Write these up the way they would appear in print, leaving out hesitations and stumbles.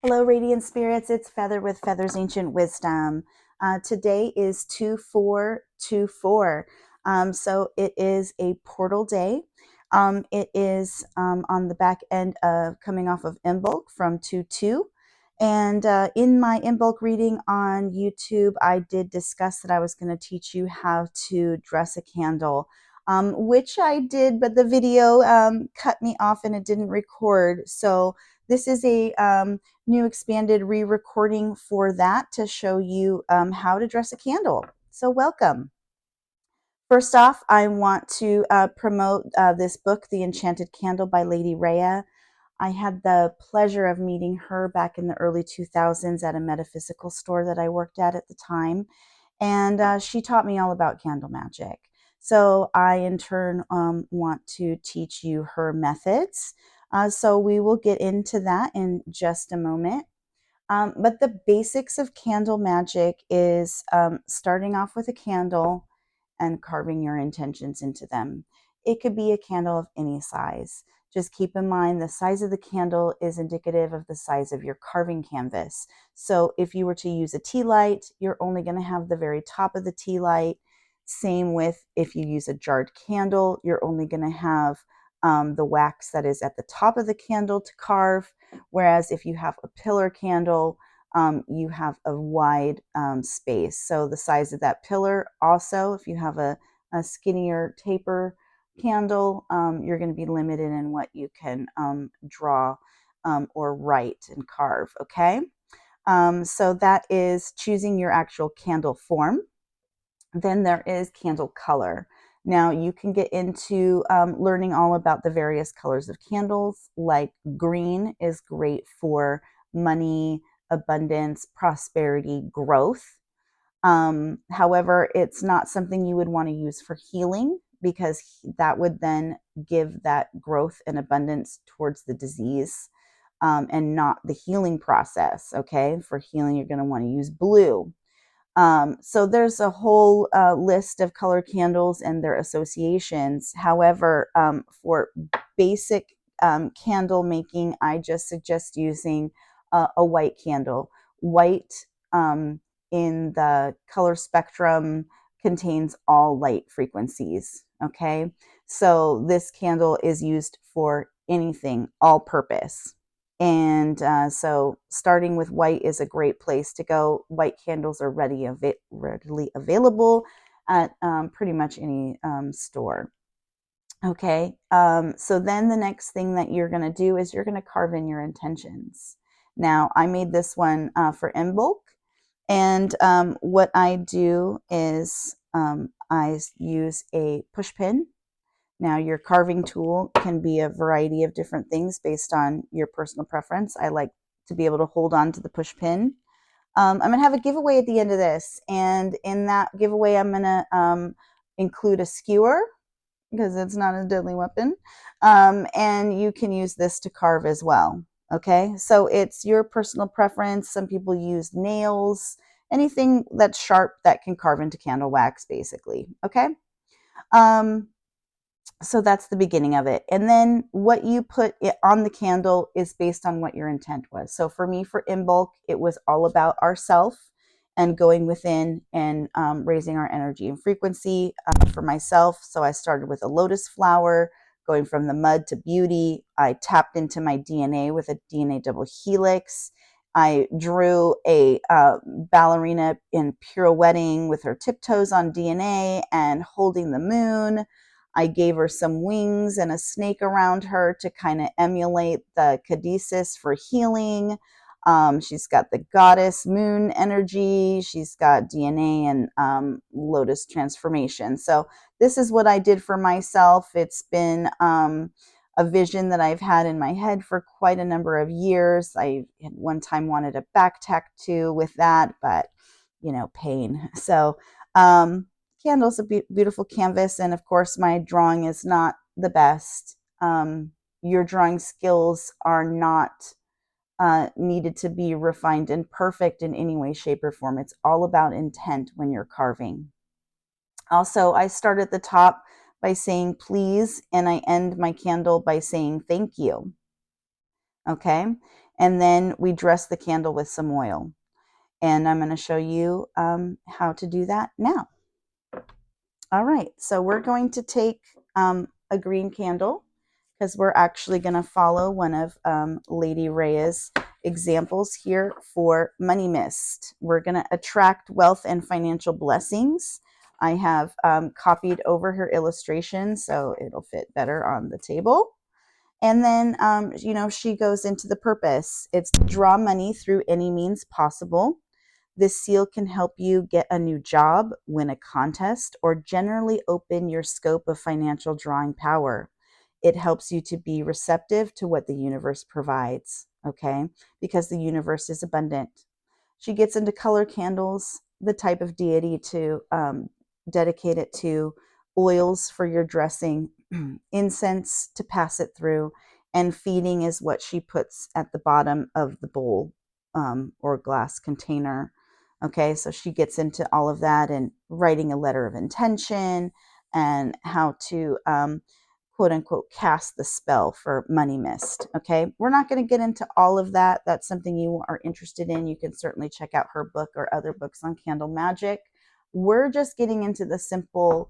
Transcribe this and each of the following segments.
Hello, Radiant Spirits. It's Feather with Feather's Ancient Wisdom. Today is 2424. So it is a portal day. It is on the back end of coming off of Imbolc from 2-2. And in my Imbolc reading on YouTube, I did discuss that I was going to teach you how to dress a candle, which I did, but the video cut me off and it didn't record. So this is a new expanded re-recording for that to show you how to dress a candle. So welcome. First off, I want to promote this book, The Enchanted Candle by Lady Rhea. I had the pleasure of meeting her back in the early 2000s at a metaphysical store that I worked at the time. And she taught me all about candle magic. So I, in turn, want to teach you her methods. So we will get into that in just a moment. But the basics of candle magic is starting off with a candle and carving your intentions into them. It could be a candle of any size. Just keep in mind the size of the candle is indicative of the size of your carving canvas. So if you were to use a tea light, you're only going to have the very top of the tea light. Same with if you use a jarred candle, you're only going to have the wax that is at the top of the candle to carve. Whereas if you have a pillar candle, you have a wide space. So the size of that pillar also, if you have a skinnier taper candle, you're going to be limited in what you can draw or write and carve, okay? So that is choosing your actual candle form. Then there is candle color. Now you can get into learning all about the various colors of candles. Like green is great for money, abundance, prosperity, growth. However, it's not something you would want to use for healing, because that would then give that growth and abundance towards the disease and not the healing process. Okay, for healing, you're going to want to use blue. So there's a whole list of color candles and their associations. However, for basic candle making, I just suggest using a white candle. White in the color spectrum contains all light frequencies. Okay, so this candle is used for anything, all purpose. And so starting with white is a great place to go. White candles are readily available at pretty much any store. Okay, so then the next thing that you're going to do is you're going to carve in your intentions. Now, I made this one for Imbolc, and what I do is I use a push pin. Now, your carving tool can be a variety of different things based on your personal preference. I like to be able to hold on to the push pin. I'm going to have a giveaway at the end of this, and in that giveaway, I'm going to include a skewer, because it's not a deadly weapon, and you can use this to carve as well. Okay, so it's your personal preference. Some people use nails, anything that's sharp that can carve into candle wax, basically. Okay. So that's the beginning of it. And then what you put on the candle is based on what your intent was. So for me, for Imbolc, it was all about ourself and going within and raising our energy and frequency for myself. So I started with a lotus flower, going from the mud to beauty. I tapped into my DNA with a DNA double helix. I drew a ballerina in pirouetting with her tiptoes on DNA and holding the moon. I gave her some wings and a snake around her to kind of emulate the caduceus for healing. She's got the goddess moon energy. She's got DNA and lotus transformation. So this is what I did for myself. It's been a vision that I've had in my head for quite a number of years. I at one time wanted a back tattoo with that, but pain. So candle's a beautiful canvas, and of course my drawing is not the best. Your drawing skills are not needed to be refined and perfect in any way, shape, or form. It's all about intent when you're carving. Also, I start at the top by saying please, and I end my candle by saying thank you. Okay, And then we dress the candle with some oil. And I'm going to show you how to do that now. All right, so we're going to take a green candle because we're actually going to follow one of Lady Rhea's examples here for money mist. We're going to attract wealth and financial blessings. I have copied over her illustration so it'll fit better on the table. And then, she goes into the purpose. It's to draw money through any means possible. This seal can help you get a new job, win a contest, or generally open your scope of financial drawing power. It helps you to be receptive to what the universe provides, okay? Because the universe is abundant. She gets into color candles, the type of deity to dedicate it to, oils for your dressing, incense to pass it through, and feeding is what she puts at the bottom of the bowl or glass container. Okay, so she gets into all of that and writing a letter of intention and how to quote unquote cast the spell for money mist. Okay, we're not going to get into all of that. That's something you are interested in. You can certainly check out her book or other books on candle magic. We're just getting into the simple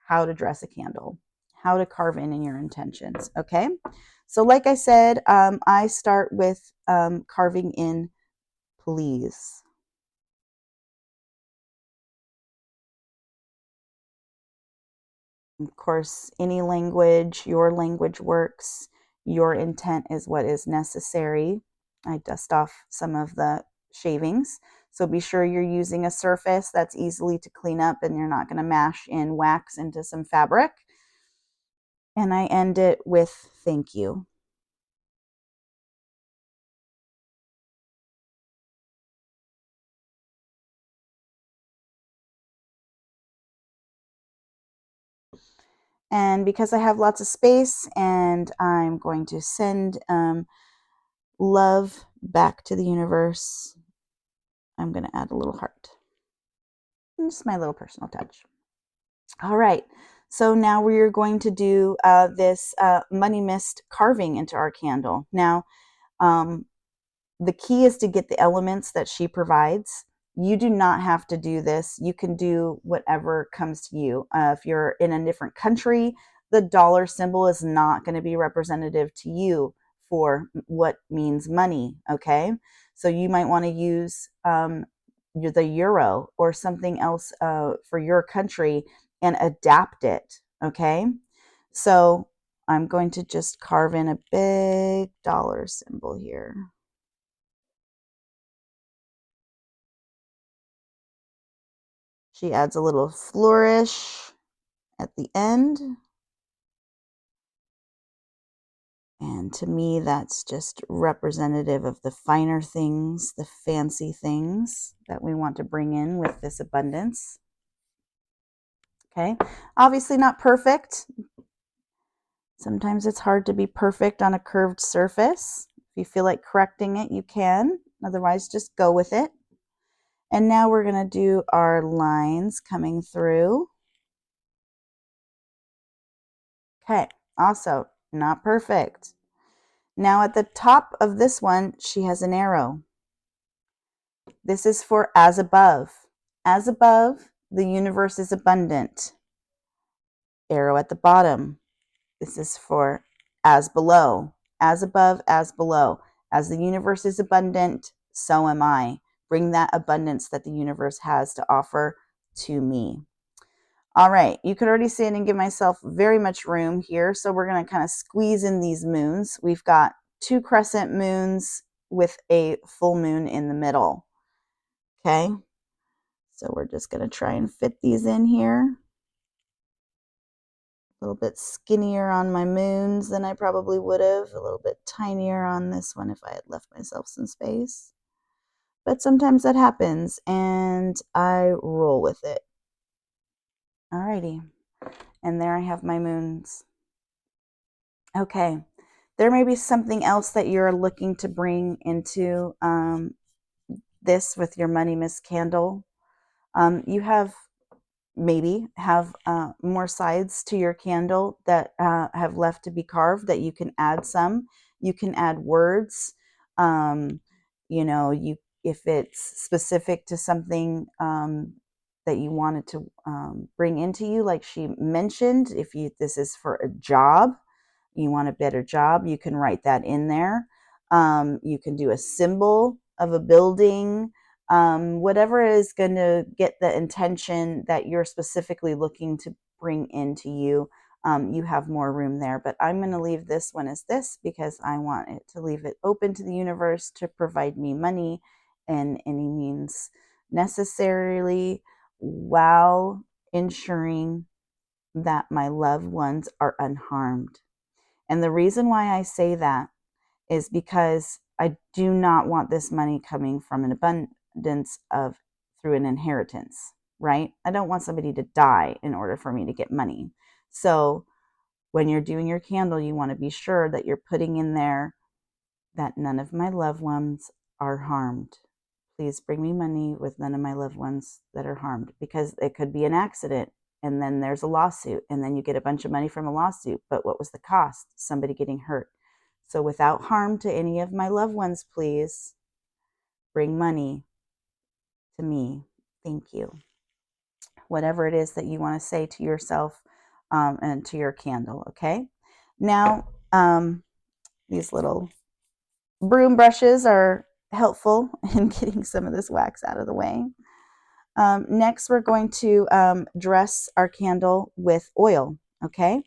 how to dress a candle, how to carve in your intentions. Okay, so like I said, I start with carving in please. Of course, any language, your language works. Your intent is what is necessary. I dust off some of the shavings. So be sure you're using a surface that's easily to clean up and you're not going to mash in wax into some fabric. And I end it with thank you. And because I have lots of space and I'm going to send love back to the universe, I'm going to add a little heart. Just my little personal touch. All right. So now we're going to do this money mist carving into our candle. Now, the key is to get the elements that she provides. You do not have to do this. You can do whatever comes to you. If you're in a different country, the dollar symbol is not going to be representative to you for what means money. Okay. So you might want to use the euro or something else for your country and adapt it. Okay. So I'm going to just carve in a big dollar symbol here. She adds a little flourish at the end. And to me, that's just representative of the finer things, the fancy things that we want to bring in with this abundance. Okay, obviously not perfect. Sometimes it's hard to be perfect on a curved surface. If you feel like correcting it, you can. Otherwise, just go with it. And now we're going to do our lines coming through. Okay, also not perfect. Now at the top of this one, she has an arrow. This is for as above. As above, the universe is abundant. Arrow at the bottom. This is for as below. As above, as below. As the universe is abundant, so am I. Bring that abundance that the universe has to offer to me. All right, you could already see I didn't give myself very much room here, so we're going to kind of squeeze in these moons. We've got 2 crescent moons with a full moon in the middle. Okay, so we're just going to try and fit these in here. A little bit skinnier on my moons than I probably would have. A little bit tinier on this one if I had left myself some space. But sometimes that happens, and I roll with it. Alrighty, and there I have my moons. Okay, there may be something else that you're looking to bring into this with your money mist candle. You maybe have more sides to your candle that have left to be carved that you can add some. You can add words. You know, if it's specific to something that you wanted to bring into you, like she mentioned, if this is for a job, you want a better job, you can write that in there. You can do a symbol of a building, whatever is going to get the intention that you're specifically looking to bring into you. You have more room there, but I'm going to leave this one as this because I want it to leave it open to the universe to provide me money in any means necessarily, while ensuring that my loved ones are unharmed. And the reason why I say that is because I do not want this money coming from an abundance of through an inheritance, right? I don't want somebody to die in order for me to get money. So when you're doing your candle, you want to be sure that you're putting in there that none of my loved ones are harmed. Please bring me money with none of my loved ones that are harmed, because it could be an accident and then there's a lawsuit and then you get a bunch of money from a lawsuit. But what was the cost? Somebody getting hurt. So without harm to any of my loved ones, please bring money to me. Thank you. Whatever it is that you want to say to yourself and to your candle, okay? Now, these little broom brushes are helpful in getting some of this wax out of the way. Next, we're going to dress our candle with oil, okay?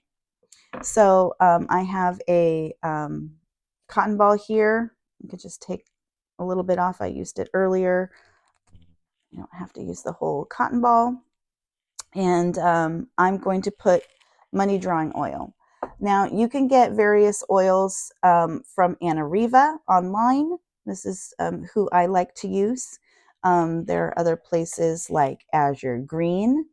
So I have a cotton ball here. You could just take a little bit off. I used it earlier. You don't have to use the whole cotton ball. And I'm going to put money drawing oil. Now, you can get various oils from Riva online. This is who I like to use. There are other places like Azure Green.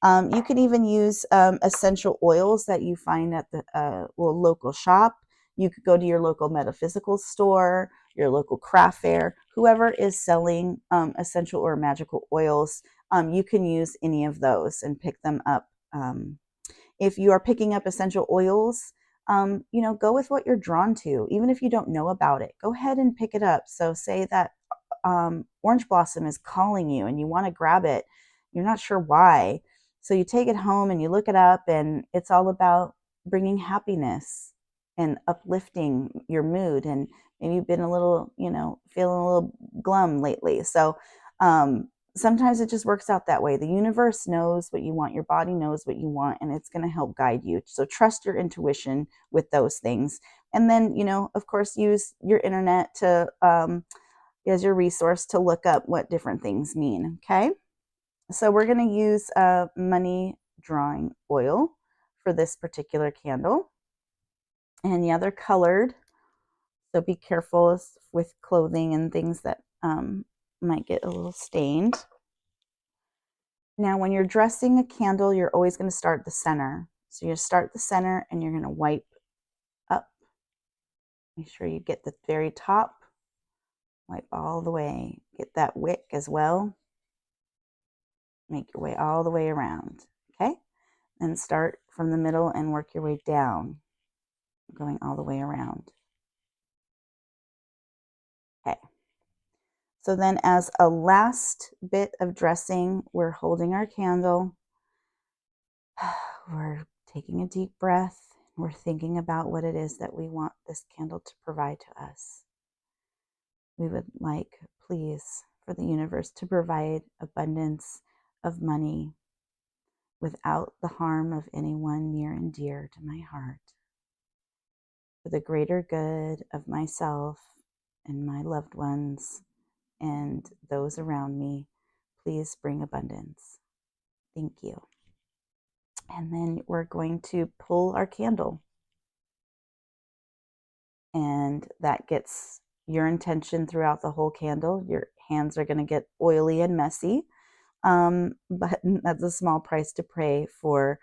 You can even use essential oils that you find at the local shop. You could go to your local metaphysical store, your local craft fair, whoever is selling essential or magical oils. You can use any of those and pick them up. If you are picking up essential oils, you know, go with what you're drawn to. Even if you don't know about it, go ahead and pick it up. So say that orange blossom is calling you and you want to grab it. You're not sure why. So you take it home and you look it up, and it's all about bringing happiness and uplifting your mood. And maybe you've been a little, you know, feeling a little glum lately. So sometimes it just works out that way. The universe knows what you want. Your body knows what you want, and it's going to help guide you. So trust your intuition with those things. And then, you know, of course, use your internet to as your resource to look up what different things mean. Okay. So we're going to use money drawing oil for this particular candle. And yeah, they're colored. So be careful with clothing and things that might get a little stained. Now, when you're dressing a candle, you're always going to start at the center. So you start the center and you're going to wipe up. Make sure you get the very top. Wipe all the way. Get that wick as well. Make your way all the way around. Okay? And start from the middle and work your way down, going all the way around. Okay. So then as a last bit of dressing, we're holding our candle. We're taking a deep breath. We're thinking about what it is that we want this candle to provide to us. We would like, please, for the universe to provide abundance of money without the harm of anyone near and dear to my heart. For the greater good of myself and my loved ones and those around me, please bring abundance. Thank you. And then we're going to pull our candle. And that gets your intention throughout the whole candle. Your hands are going to get oily and messy, but that's a small price to pay for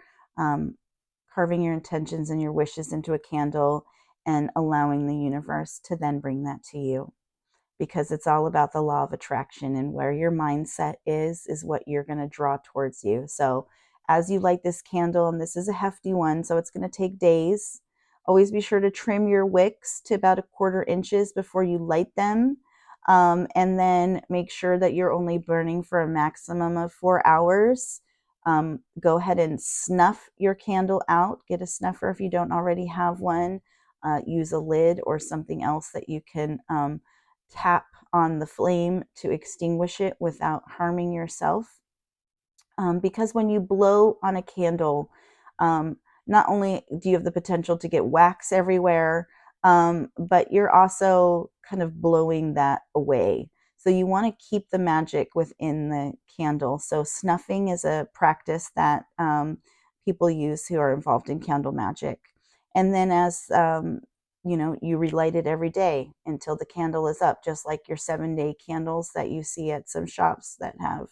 carving your intentions and your wishes into a candle and allowing the universe to then bring that to you. Because it's all about the law of attraction, and where your mindset is what you're going to draw towards you. So as you light this candle, and this is a hefty one, so it's going to take days, Always be sure to trim your wicks to about 1/4 inches before you light them. And then make sure that you're only burning for a maximum of 4 hours. Go ahead and snuff your candle out. Get a snuffer if you don't already have one. Use a lid or something else that you can tap on the flame to extinguish it without harming yourself. Because when you blow on a candle, not only do you have the potential to get wax everywhere, but you're also kind of blowing that away. So you want to keep the magic within the candle. So snuffing is a practice that people use who are involved in candle magic. And then as you relight it every day until the candle is up, just like your 7-day candles that you see at some shops that have,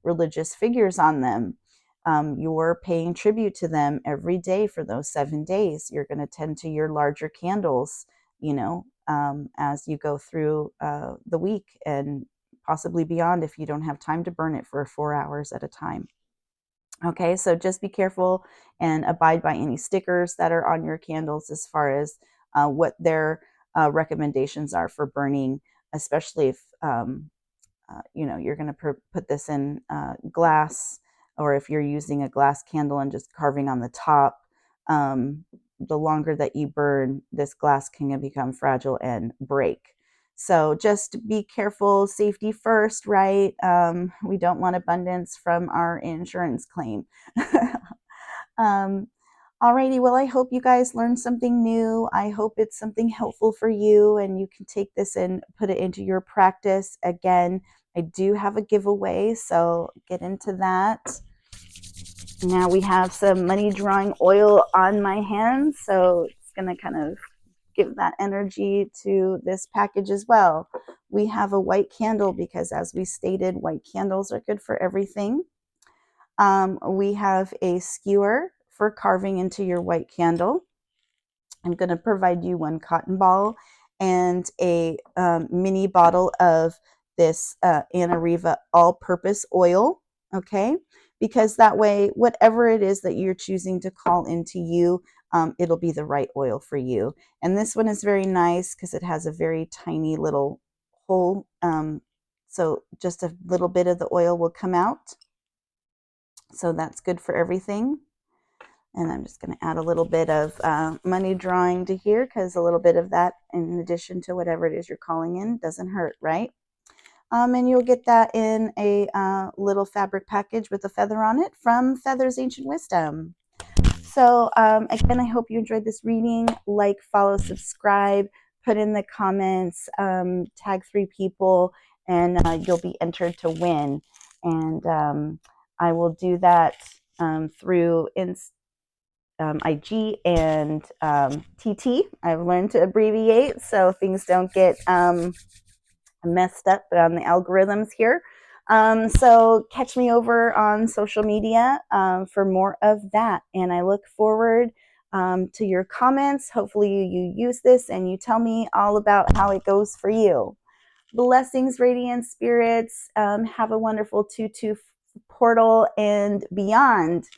religious figures on them. You're paying tribute to them every day for those 7 days. You're going to tend to your larger candles, as you go through the week and possibly beyond if you don't have time to burn it for 4 hours at a time. Okay, so just be careful and abide by any stickers that are on your candles as far as what their recommendations are for burning, especially if you're going to put this in glass, or if you're using a glass candle and just carving on the top. The longer that you burn, this glass can become fragile and break. So just be careful, safety first, right? We don't want abundance from our insurance claim. Alrighty, well, I hope you guys learned something new. I hope it's something helpful for you and you can take this and put it into your practice. Again, I do have a giveaway, so get into that. Now we have some money drawing oil on my hands, so it's going to kind of give that energy to this package as well. We have a white candle because, as we stated, white candles are good for everything. We have a skewer for carving into your white candle. I'm going to provide you one cotton ball and a mini bottle of this Riva all-purpose oil, okay? Because that way, whatever it is that you're choosing to call into you, it'll be the right oil for you. And this one is very nice because it has a very tiny little hole, so just a little bit of the oil will come out. So that's good for everything. And I'm just going to add a little bit of money drawing to here, because a little bit of that, in addition to whatever it is you're calling in, doesn't hurt, right? And you'll get that in a little fabric package with a feather on it from Feathers Ancient Wisdom. So again, I hope you enjoyed this reading. Like, follow, subscribe, put in the comments, tag 3 people, and you'll be entered to win. And I will do that through IG and TT. I've learned to abbreviate so things don't get messed up on the algorithms here. So catch me over on social media for more of that. And I look forward to your comments. Hopefully you use this and you tell me all about how it goes for you. Blessings, radiant spirits. Have a wonderful 2/2 portal and beyond.